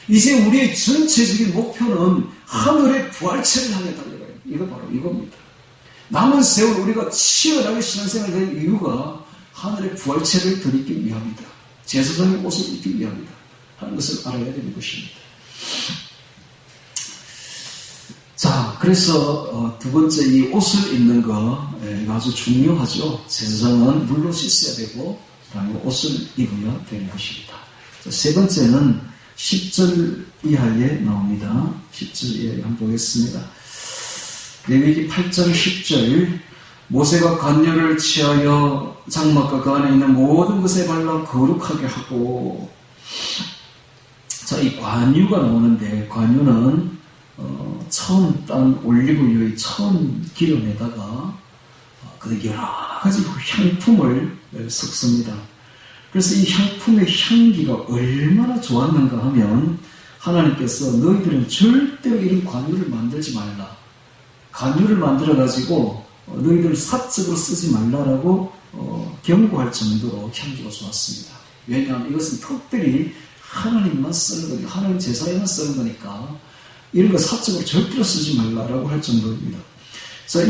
A: 이제 우리의 전체적인 목표는 하늘의 부활체를 향해 달려가요. 이거 바로 이겁니다. 남은 세월 우리가 치열하게 신앙생활을 할 이유가 하늘의 부활체를 드리기 위함이다. 제사장의 옷을 입기 위함이다. 하는 것을 알아야 되는 것입니다. 자, 그래서 두 번째 이 옷을 입는 거 이거 아주 중요하죠. 제사장은 물로 씻어야 되고 그다음에 옷을 입어야 되는 것입니다. 자, 세 번째는 10절 이하에 나옵니다. 10절 이하에 한번 보겠습니다. 레위기 8장 10절 모세가 관유를 취하여 장막과 그 안에 있는 모든 것에 발라 거룩하게 하고. 자, 이 관유가 나오는데 관유는 처음 딴 올리브유의 처음 기름에다가 그 여러 가지 향품을 섞습니다. 그래서 이 향품의 향기가 얼마나 좋았는가 하면 하나님께서 너희들은 절대로 이런 관유를 만들지 말라. 관유를 만들어가지고 너희들 사적으로 쓰지 말라라고 경고할 정도로 향기가 좋았습니다. 왜냐하면 이것은 특별히 하나님만 쓰는 거니까, 하나님 제사에만 쓰는 거니까 이런 거 사적으로 절대로 쓰지 말라라고 할 정도입니다. 자,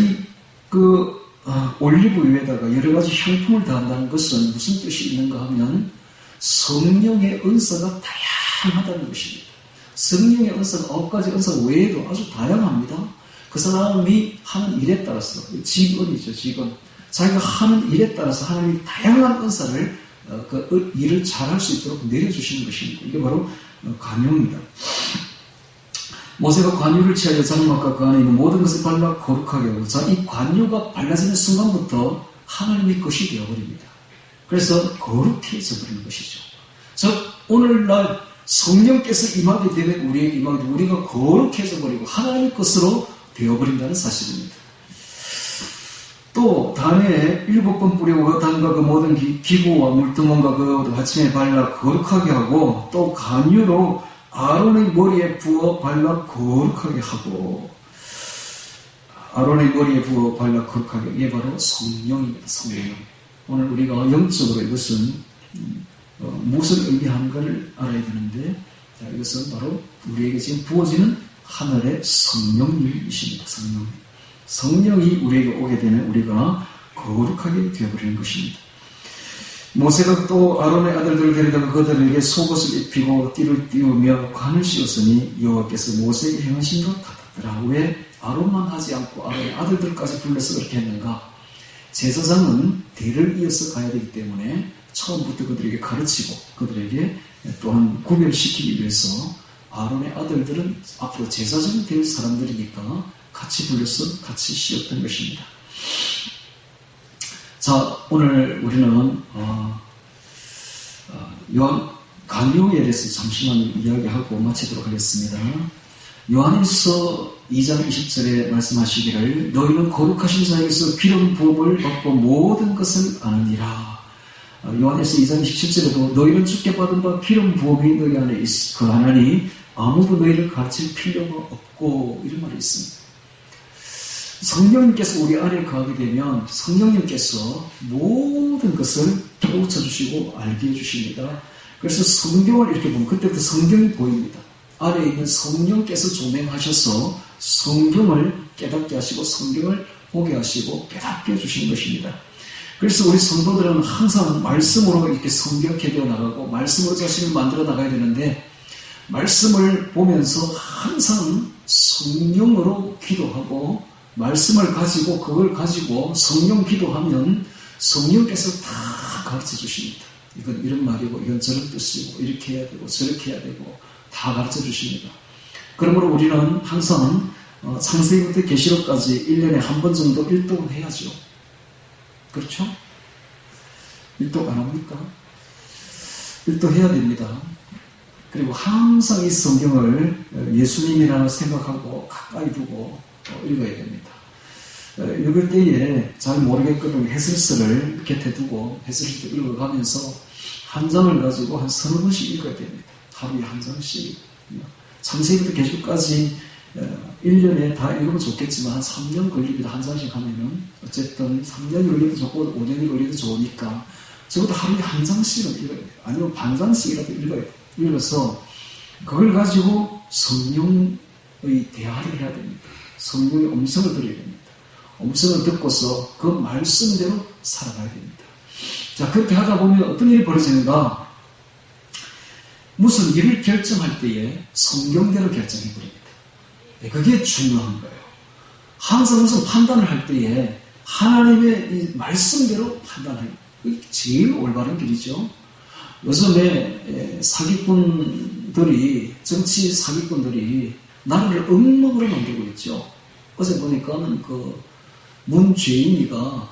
A: 올리브유에다가 여러 가지 향품을 더한다는 것은 무슨 뜻이 있는가 하면 성령의 은사가 다양하다는 것입니다. 성령의 은사가 9가지 은사 외에도 아주 다양합니다. 그 사람이 하는 일에 따라서, 직언이죠, 직언. 자기가 하는 일에 따라서 하나님이 다양한 은사를, 그 일을 잘할 수 있도록 내려주시는 것입니다. 이게 바로 관유입니다. 모세가 관유를 취하여 장막과 그 안에 있는 모든 것을 발라 거룩하게 하고, 자, 이 관유가 발라지는 순간부터 하나님의 것이 되어버립니다. 그래서 거룩해져 버리는 것이죠. 즉, 오늘날 성령께서 임하게 되면 우리에게 임하게 되면 우리가 거룩해져 버리고 하나님의 것으로 되어버린다는 사실입니다. 또 단에 7번 뿌리고 그 단과 그 모든 기구와 물두멍과 그 받침에 발라 거룩하게 하고, 또 관유로 아론의 머리에 부어 발라 거룩하게 하고. 아론의 머리에 부어 발라 거룩하게. 이게 바로 성령입니다. 성령. 오늘 우리가 영적으로 이것은 무엇을 의미하는가를 알아야 되는데, 자, 이것은 바로 우리에게 지금 부어지는 하늘의 성령님이십니다. 성령. 성령이 우리에게 오게 되면 우리가 거룩하게 되어버리는 것입니다. 모세가 또 아론의 아들들을 데려다가 그들에게 속옷을 입히고 띠를 띄우며 관을 씌웠으니 여호와께서 모세에게 행하신 것 같았더라. 왜 아론만 하지 않고 아론의 아들들까지 불러서 그렇게 했는가? 제사장은 대를 이어서 가야 되기 때문에 처음부터 그들에게 가르치고 그들에게 또한 구별시키기 위해서 아론의 아들들은 앞으로 제사장이 될 사람들이니까 같이 불러서 같이 씌웠던 것입니다. 자, 오늘 우리는 요한 강요에 대해서 잠시만 이야기하고 마치도록 하겠습니다. 요한일서 2장 20절에 말씀하시기를 너희는 거룩하신 자에게서 기름 부음을 받고 모든 것을 아느니라. 요한일서 2장 27절에도 너희는 주께 받은 바 기름 부음이 너희 안에 거하나니 아무도 너희를 가르칠 필요가 없고 이런 말이 있습니다. 성령님께서 우리 안에 거하게 되면 성령님께서 모든 것을 깨우쳐 주시고 알게 해주십니다. 그래서 성경을 이렇게 보면 그때부터 성경이 보입니다. 안에 있는 성령께서 조명하셔서 성경을 깨닫게 하시고 성경을 보게 하시고 깨닫게 해주시는 것입니다. 그래서 우리 성도들은 항상 말씀으로 이렇게 성경케 되어 나가고 말씀으로 자신을 만들어 나가야 되는데 말씀을 보면서 항상 성령으로 기도하고 말씀을 가지고 그걸 가지고 성령 기도하면 성령께서 다 가르쳐 주십니다. 이건 이런 말이고 이건 저런 뜻이고 이렇게 해야 되고 저렇게 해야 되고 다 가르쳐 주십니다. 그러므로 우리는 항상 창세기부터 계시록까지 1년에 한 번 정도 일독을 해야죠. 그렇죠? 일독 안 합니까? 일독해야 됩니다. 그리고 항상 이 성경을 예수님이라 생각하고 가까이 두고 읽어야 됩니다. 읽을 때에 잘 모르겠거든 해설서를 곁에 두고 해설서를 읽어가면서 한 장을 가지고 한 서너 번씩 읽어야 됩니다. 하루에 한 장씩. 창세기부터 계시록까지 1년에 다 읽으면 좋겠지만 한 3년 걸립니다. 한 장씩 하면은 어쨌든 3년이 걸려도 좋고 5년이 걸려도 좋으니까 적어도 하루에 한 장씩은 읽어야 돼요. 아니면 반 장씩이라도 읽어야 돼요. 읽어서 그걸 가지고 성령의 대화를 해야 됩니다. 성령의 음성을 들어야 됩니다. 음성을 듣고서 그 말씀대로 살아가야 됩니다. 자, 그렇게 하다 보면 어떤 일이 벌어지는가? 무슨 일을 결정할 때에 성경대로 결정해버립니다. 그게 중요한 거예요. 항상 무슨 판단을 할 때에 하나님의 이 말씀대로 판단해요. 그게 제일 올바른 길이죠. 요즘에 사기꾼들이, 정치 사기꾼들이 나라를 엉망으로 만들고 있죠. 어제 보니까는 문재인이가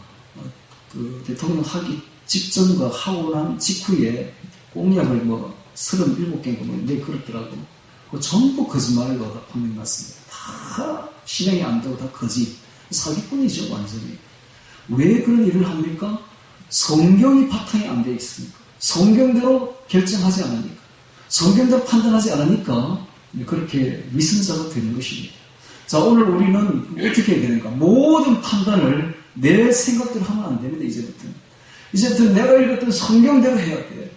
A: 대통령 하기 직전과 하고 난 직후에 공약을 37개인가 네 그렇더라고. 전부 거짓말로 다 판명났습니다. 다 실행이 안 되고 다 거짓. 사기꾼이죠, 완전히. 왜 그런 일을 합니까? 성경이 바탕이 안 돼 있으니까. 성경대로 결정하지 않으니까. 성경대로 판단하지 않으니까 그렇게 위선자가 되는 것입니다. 자, 오늘 우리는 어떻게 해야 되는가? 모든 판단을 내 생각대로 하면 안 됩니다, 이제부터는 내가 읽었던 성경대로 해야 돼.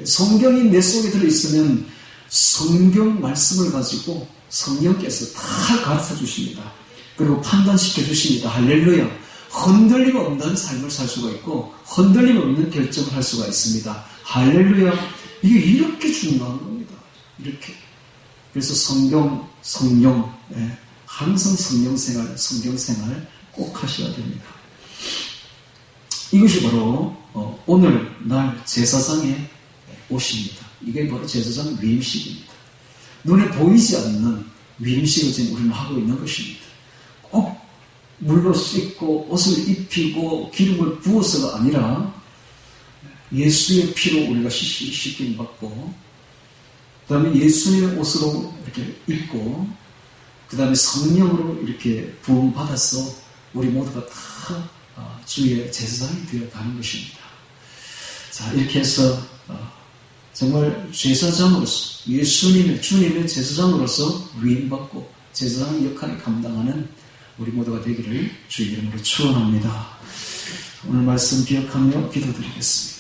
A: 성경이 내 속에 들어있으면 성경 말씀을 가지고 성령께서 다 가르쳐 주십니다. 그리고 판단시켜 주십니다. 할렐루야. 흔들림 없는 삶을 살 수가 있고 흔들림 없는 결정을 할 수가 있습니다. 할렐루야. 이게 이렇게 중요한 겁니다. 이렇게. 그래서 성령, 항상 성경생활 꼭 하셔야 됩니다. 이것이 바로 오늘 날 제사장의 옷입니다. 이게 바로 제사장 위임식입니다. 눈에 보이지 않는 위임식을 지금 우리는 하고 있는 것입니다. 꼭 물로 씻고 옷을 입히고 기름을 부어서가 아니라 예수의 피로 우리가 씻김 받고 그 다음에 예수님의 옷으로 이렇게 입고 그 다음에 성령으로 이렇게 부음 받아서 우리 모두가 다 주의 제사장이 되어 가는 것입니다. 자, 이렇게 해서 정말 제사장으로서 주님의 제사장으로서 위임받고 제사장 역할을 감당하는 우리 모두가 되기를 주의 이름으로 축원합니다. 오늘 말씀 기억하며 기도드리겠습니다.